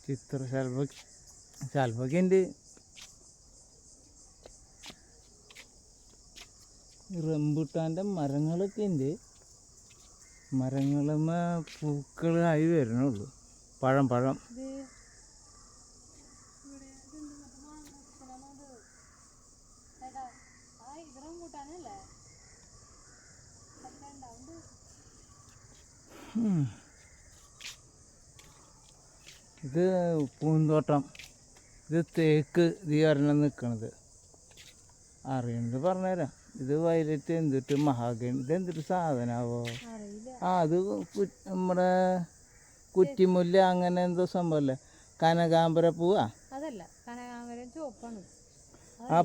ചിത്രശലഭമൊക്കെ ഉണ്ട്. റംബുട്ടാൻ്റെ മരങ്ങളൊക്കെ ഉണ്ട്. മരങ്ങളുമ്മ പൂക്കളായി വരണുള്ളൂ. പഴം ഇത് പൂന്തോട്ടം. ഇത് തേക്ക് ഈ ഒരെണ്ണം നിൽക്കണത് അറിയണത് പറഞ്ഞുതരാം. ഇത് വയലറ്റ് എന്തിട്ട് മഹാഗണി. ഇത് എന്തിട്ട് സാധനമാവോ? അത് നമ്മുടെ കുറ്റിമുല്ല അങ്ങനെ എന്തോ സംഭവമല്ലേ? കനകാമ്പര പൂവാ.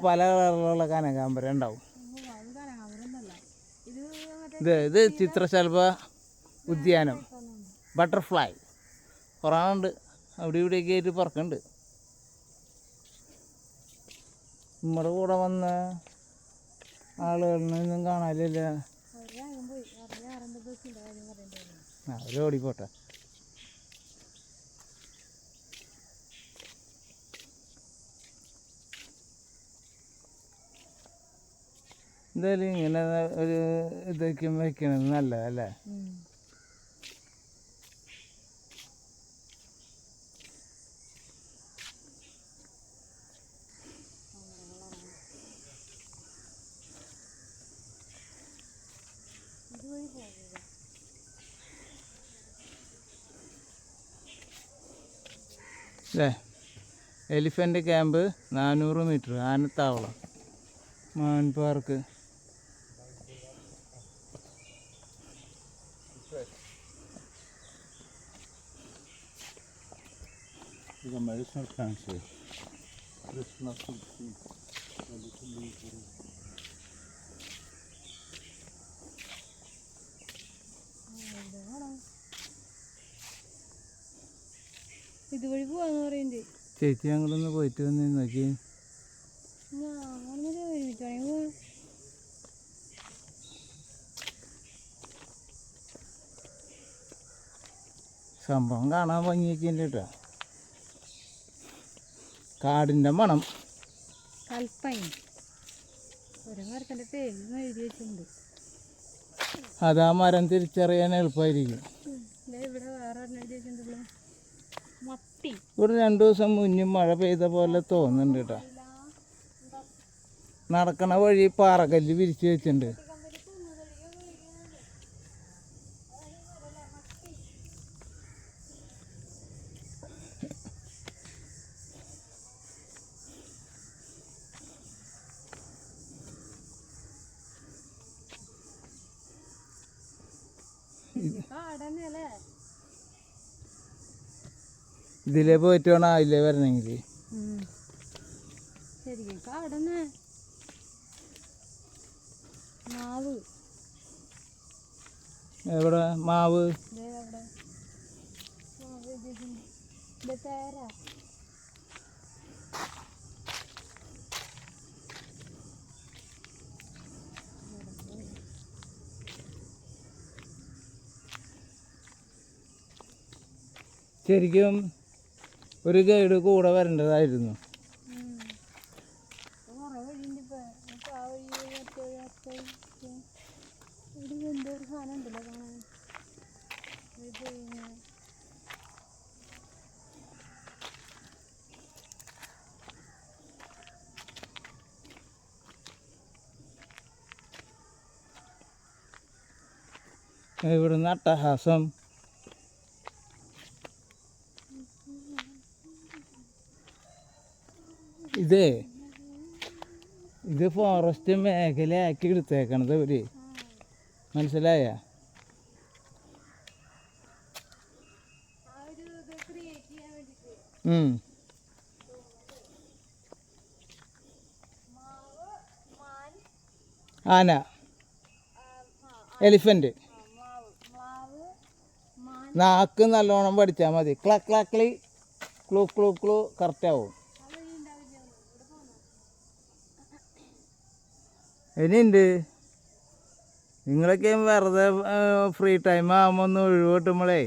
പല കളറിലുള്ള കനകാമ്പര ഉണ്ടാവും. ഇത് ചിത്രശലഭ ഉദ്യാനം. ബട്ടർഫ്ലൈ കുറേ ഉണ്ട്. അവിടെ ഇവിടെയൊക്കെ ആയിട്ട് പറക്കുന്നുണ്ട്. നമ്മുടെ കൂടെ വന്ന ആളുകളിനൊന്നും കാണാനില്ല. അവരോടിപ്പോട്ടെ. എന്തായാലും ഇങ്ങനെ ഒരു ഇതൊക്കെ വയ്ക്കണത് നല്ലതല്ലേ? അല്ലേ? Elephant camp 400 metre. ആനത്താവളം, മാൻ park. medicinal plants here. Krishna Tulsi, ഇതുവഴി പോവാന്ന് പറയുന്നത്. ചേച്ചി ഞങ്ങളൊന്ന് പോയിട്ട് വന്ന് നോക്കി. സംഭവം കാണാൻ ഭംഗിയൊക്കെ ഉണ്ട് കേട്ടോ. കാടിൻ്റെ മണം. അതാ മരം തിരിച്ചറിയാൻ എളുപ്പമായിരിക്കും. ഇവിടെ 2 ദിവസം മുന്നേ മഴ പെയ്ത പോലെ തോന്നുന്നുണ്ട് കേട്ടോ. നടക്കണ വഴി പാറക്കല്ല് വിരിച്ച് വെച്ചിട്ടുണ്ട്. ഇതിലേ പോയിട്ട് വേണം അതിലേ വരണമെങ്കിൽ. എവിടെ മാവ്? ശരിക്കും ഒരു ഗൈഡ് കൂടെ വരേണ്ടതായിരുന്നു. ഇവിടുന്ന് അട്ടഹാസം. ഇത് ഫോറസ്റ്റ് മേഖലയാക്കി എടുത്തേക്കണത് ഇവര്. മനസ്സിലായ? ആന, എലിഫന്റ്. നാക്ക് നല്ലോണം പഠിച്ചാൽ മതി. ക്ലക്ലി ക്ലൂ ക്ലൂ ക്ലൂ കറക്റ്റാവും. ഇനിയുണ്ട്. നിങ്ങളൊക്കെ വെറുതെ ഫ്രീ ടൈം ആകുമ്പോൾ ഒന്ന് ഒഴിവ് കിട്ടുമ്പോഴേ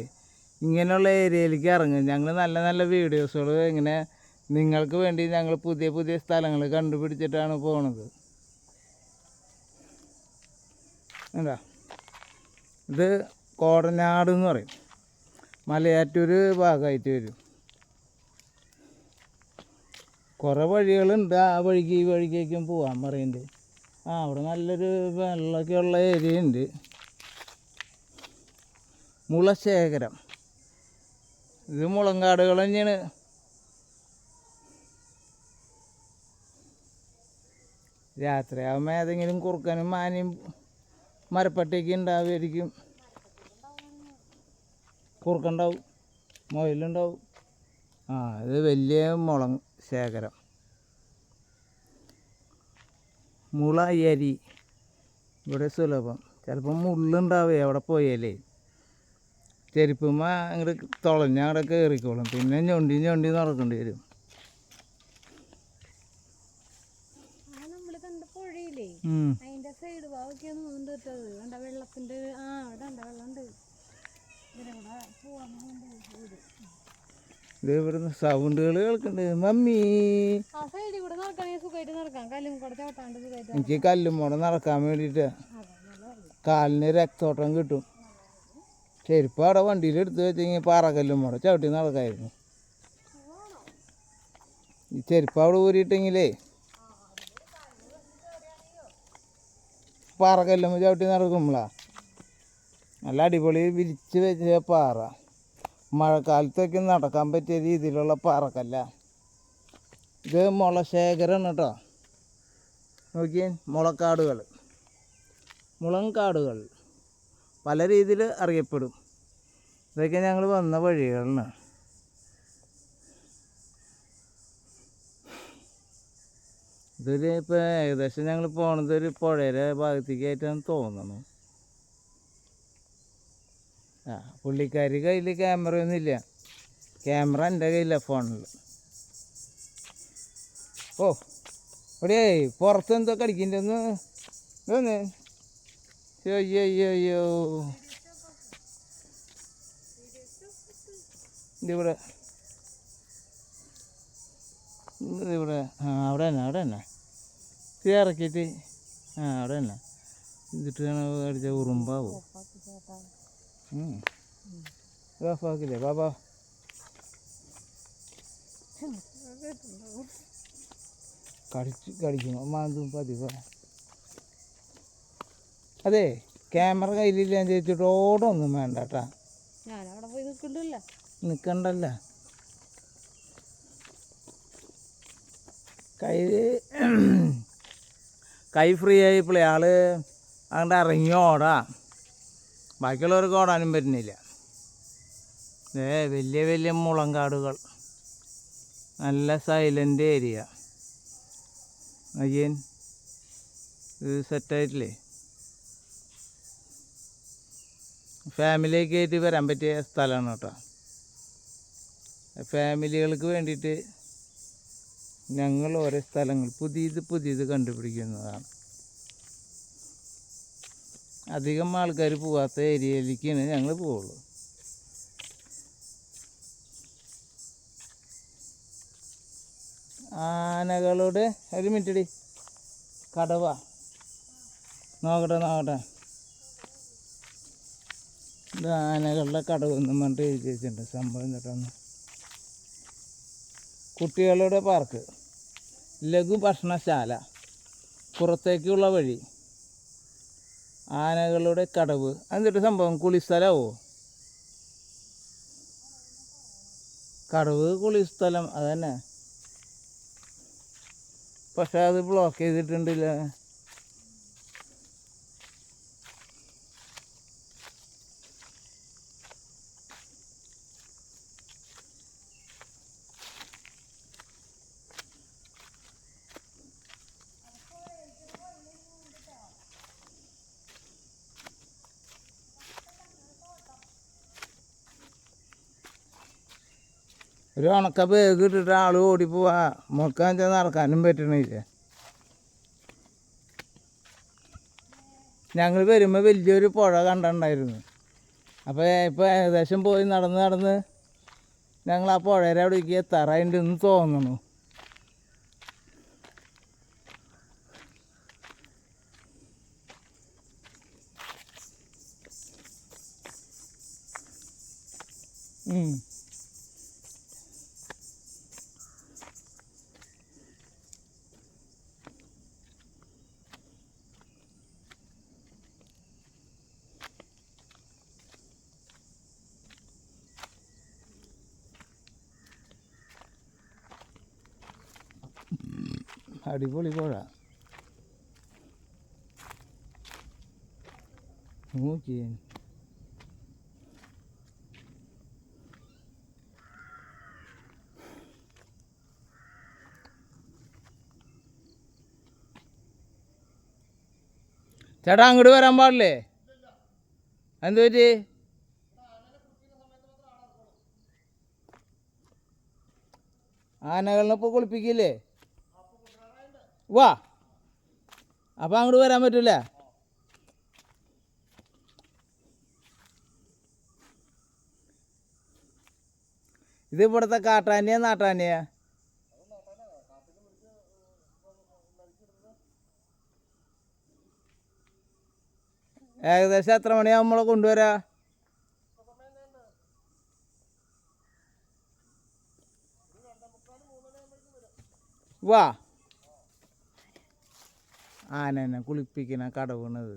ഇങ്ങനെയുള്ള ഏരിയയിലേക്ക് ഇറങ്ങും. ഞങ്ങൾ നല്ല നല്ല വീഡിയോസുകൾ ഇങ്ങനെ നിങ്ങൾക്ക് വേണ്ടി ഞങ്ങൾ പുതിയ പുതിയ സ്ഥലങ്ങൾ കണ്ടുപിടിച്ചിട്ടാണ് പോണത്. എന്താ ഇത് കോടനാട് എന്ന് പറയും, മലയാറ്റൂർ ഭാഗമായിട്ട് വരും. കുറേ വഴികളുണ്ട്, ആ വഴിക്ക് ഈ വഴിക്കേക്കും പോകാൻ പറയുന്നുണ്ട്. അവിടെ നല്ലൊരു വെള്ളമൊക്കെ ഉള്ള ഏരിയ ഉണ്ട്. മുളശേഖരം, ഇത് മുളങ്കാടുകൾ തന്നെയാണ്. രാത്രിയാകുമ്പോൾ ഏതെങ്കിലും കുറുക്കനും മാനയും മരപ്പട്ടിയൊക്കെ ഉണ്ടാവുമായിരിക്കും. കുറുക്കുണ്ടാവും, മുയലുണ്ടാവും. ഇത് വലിയ മുളം ശേഖരം. മുള അരി ഇവിടെ സുലഭം. ചിലപ്പോൾ മുള്ളുണ്ടാവേ അവിടെ പോയാലേ. ചെരുപ്പുമ്മ അങ്ങോട്ട് തുളഞ്ഞ് അവിടെ കയറിക്കോളും, പിന്നെ ഞൊണ്ടി ഞൊണ്ടി നടക്കേണ്ടി വരും. നമ്മള് കണ്ട പുഴയില്ലേ, അതിന്റെ സൈഡ് ഭാഗമൊക്കെയാണ് തോന്നിട്ടത്. കണ്ട വെള്ളത്തിന്റെ അവിടെ വെള്ളമുണ്ട്. ഇത് ഇവിടുന്ന് സൗണ്ടുകൾ കേൾക്കുന്നുണ്ട്. മമ്മി, ആ സൈഡിൽ കൂടെ നടക്കണമെങ്കിൽ സുഖമായിട്ട് നടക്കാം. കല്ലും കൂടെ ചവിട്ടാണ്ട് സുഖമായിട്ട്. എനിക്ക് കല്ലും കൂടെ നടക്കാൻ വേണ്ടിയിട്ട് കാലിന് രക്തോട്ടം കിട്ടും. ചെരുപ്പ് അവിടെ വണ്ടിയിൽ എടുത്ത് വെച്ചെങ്കിൽ പാറക്കല്ലും കൂടെ ചവിട്ടി നടക്കായിരുന്നു. ഈ ചെരുപ്പ് അവിടെ ഊരിയിട്ടെങ്കിലേ പാറക്കല്ലും ചവിട്ടി നടക്കുമ്പോളാ നല്ല അടിപൊളി വിരിച്ച് വെച്ച പാറ. മഴക്കാലത്തൊക്കെ നടക്കാൻ പറ്റിയ രീതിയിലുള്ള പാറക്കല്ല. ഇത് മുളശേഖരമാണ് കേട്ടോ. നോക്കിയേ, മുളക്കാടുകൾ, മുളങ്കാടുകൾ പല രീതിയിൽ അറിയപ്പെടും. ഇതൊക്കെ ഞങ്ങൾ വന്ന വഴികളാണ്. ഇതൊരു ഇപ്പോൾ ഏകദേശം ഞങ്ങൾ പോണത് ഒരു പുഴയുടെ ഭാഗത്തേക്കായിട്ടാണ് തോന്നുന്നു. പുള്ളിക്കാരി കയ്യിൽ ക്യാമറ ഒന്നുമില്ല. ക്യാമറ എൻ്റെ കയ്യില്ല, ഫോണിൽ. ഓ ഇവിടെ പുറത്ത് എന്തോ കടിക്കണ്ട ഒന്ന് ഇതൊന്ന്. അയ്യോ അയ്യോ അയ്യോ, ഇതിവിടെ ഇതിവിടെ അവിടെ തന്നെ ഇറക്കിയിട്ട് അവിടെ തന്നെ ഇതിട്ട് അടിച്ച ഉറുമ്പാവും. ഓഫാക്കില്ലേ ബാബാ? കടിക്കണം, മാന്തും പതിവ്. അതെ, ക്യാമറ കയ്യിലില്ല ചോദിച്ചിട്ട് ഓടൊന്നും വേണ്ട കേട്ടാ. ഞാനവിടെ പോയി നിൽക്കണ്ടല്ല. കൈ ഫ്രീ ആയപ്പോഴേ ആള് അങ്ങോട്ട് ഇറങ്ങി ഓടാ. ബാക്കിയുള്ളവർക്ക് ഓടാനും പറ്റുന്നില്ല. വലിയ വലിയ മുളങ്കാടുകൾ, നല്ല സൈലൻ്റ് ഏരിയ. അയ്യൻ ഇത് സെറ്റായിട്ടില്ലേ? ഫാമിലിയൊക്കെ ആയിട്ട് വരാൻ പറ്റിയ സ്ഥലമാണ് കേട്ടോ. ഫാമിലികൾക്ക് വേണ്ടിയിട്ട് ഞങ്ങൾ ഓരോ സ്ഥലങ്ങൾ പുതിയത് കണ്ടുപിടിക്കുന്നതാണ്. അധികം ആൾക്കാർ പോകാത്ത ഏരിയയിലേക്കാണ് ഞങ്ങൾ പോവുള്ളൂ. ആനകളുടെ ഒരു മിനിറ്റടി കടവ നോക്കട്ടെ. ഇത് ആനകളുടെ കടവെന്നും പറഞ്ഞിട്ട് എഴുതി വെച്ചിട്ടുണ്ട്. സംഭവം എന്നിട്ടൊന്ന് കുട്ടികളുടെ പാർക്ക്, ലഘു ഭക്ഷണശാല, പുറത്തേക്കുള്ള വഴി, ആനകളുടെ കടവ്. എന്നിട്ട് സംഭവം കുളിസ്ഥലമോ? കടവ് കുളിസ്ഥലം അതന്നെ, പക്ഷെ അത് ബ്ലോക്ക് ചെയ്തിട്ടുണ്ടില്ല. ഒരു ഉണക്ക ബാഗ് ഇട്ടിട്ട് ആൾ ഓടിപ്പോവാ. മുക്കാൻ വെച്ചാൽ നടക്കാനും പറ്റണില്ല. ഞങ്ങൾ വരുമ്പോൾ വലിയൊരു പുഴ കണ്ടിട്ടുണ്ടായിരുന്നു. അപ്പോൾ ഇപ്പോൾ ഏകദേശം പോയി നടന്ന് നടന്ന് ഞങ്ങൾ ആ പുഴയുടെ അവിടേക്ക് എത്താറായിട്ടുണ്ടെന്ന് തോന്നുന്നു. അടിപൊളി പുഴ നോക്കിയേ. ചേട്ടാ അങ്ങോട്ട് വരാൻ പാടില്ലേ? എന്ത് പറ്റി? ആനകളിനിപ്പോൾ കുളിപ്പിക്കില്ലേ? വാ, അപ്പം അങ്ങോട്ട് വരാൻ പറ്റൂല. ഇത് ഇവിടുത്തെ കാട്ടാനിയാ നാട്ടാനിയാ? ഏകദേശം എത്ര മണിയാകുമ്പോൾ നമ്മളെ കൊണ്ടുവരാ? വാ, ആനനെ കുളിപ്പിക്കണ കടവണത്.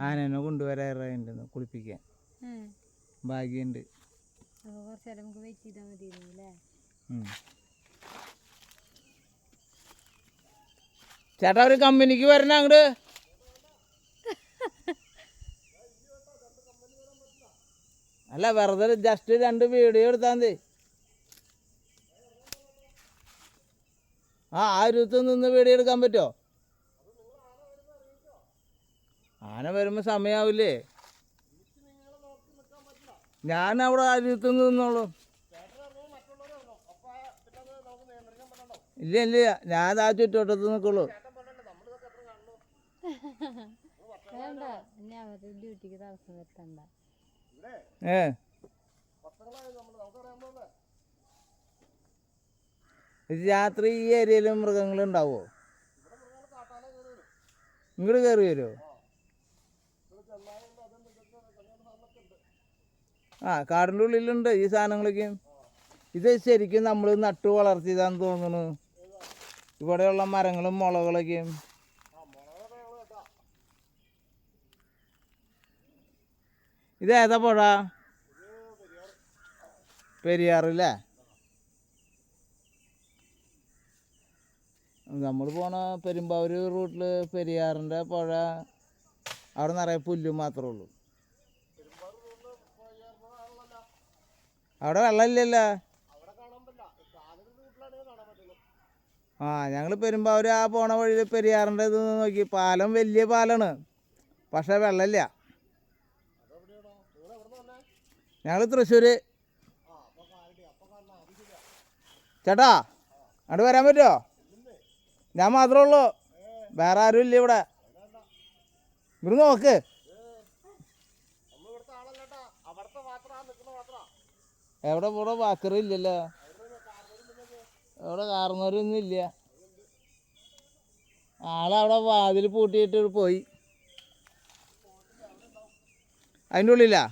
ആനനെ കൊണ്ടുവരാറുണ്ട് കുളിപ്പിക്കാൻ. ഭാഗ്യമുണ്ട്. ചേട്ടാ ഒരു കമ്പനിക്ക് വരണ അങ്ങോട്ട്. അല്ല, വെറുതെ ജസ്റ്റ് 2 വീഡിയോ എടുത്താൽ മതി. ആ അരുത്ത് നിന്ന് വീഡിയോ എടുക്കാൻ പറ്റുമോ? ആന വരുമ്പോൾ സമയാവില്ലേ? ഞാൻ അവിടെ അരുത്ത് നിന്നോളൂ. ഇല്ല ഇല്ല, ഞാൻ ആ ചുറ്റോട്ടത്ത് നിൽക്കുള്ളൂ. ഡ്യൂട്ടിക്ക് തടസ്സം വരുത്തണ്ട. രാത്രി ഈ ഏരിയയിൽ മൃഗങ്ങളുണ്ടാവോ? ഇങ്ങോട്ട് കയറി വരുമോ? ആ, കാടിൻ്റെ ഉള്ളിലുണ്ട് ഈ സാധനങ്ങളൊക്കെ. ഇത് ശരിക്കും നമ്മൾ നട്ടു വളർത്തിയതാന്ന് തോന്നുന്നു. ഇവിടെയുള്ള മരങ്ങളും മുളകളൊക്കെയും. ഇതേതാ പുഴ? പെരിയാറല്ലേ? നമ്മൾ പോണ പെരുമ്പാവൂർ റൂട്ടിൽ പെരിയാറിൻ്റെ പുഴ, അവിടെ നിറയെ പുല്ല് മാത്രമേ ഉള്ളൂ. അവിടെ വെള്ളമില്ലല്ലോ. ആ, ഞങ്ങൾ പെരുമ്പാവൂർ ആ പോണ വഴിയിൽ പെരിയാറിൻ്റെ ഇത് നോക്കി. പാലം വലിയ പാലമാണ്, പക്ഷേ വെള്ളമില്ല. ഞങ്ങൾ തൃശ്ശൂർ. ചേട്ടാ അങ്ങോട്ട് വരാൻ പറ്റുമോ? ഞാൻ മാത്രമേ ഉള്ളൂ, വേറെ ആരും ഇല്ല ഇവിടെ. ഇവിടെ നോക്ക്. എവിടെ ഇവിടെ വാക്കറില്ലല്ലോ. എവിടെ കാർന്നവരൊന്നും ഇല്ല. ആളവിടെ വാതിൽ പൂട്ടിയിട്ട് പോയി. അതിൻ്റെ ഉള്ളിലാ.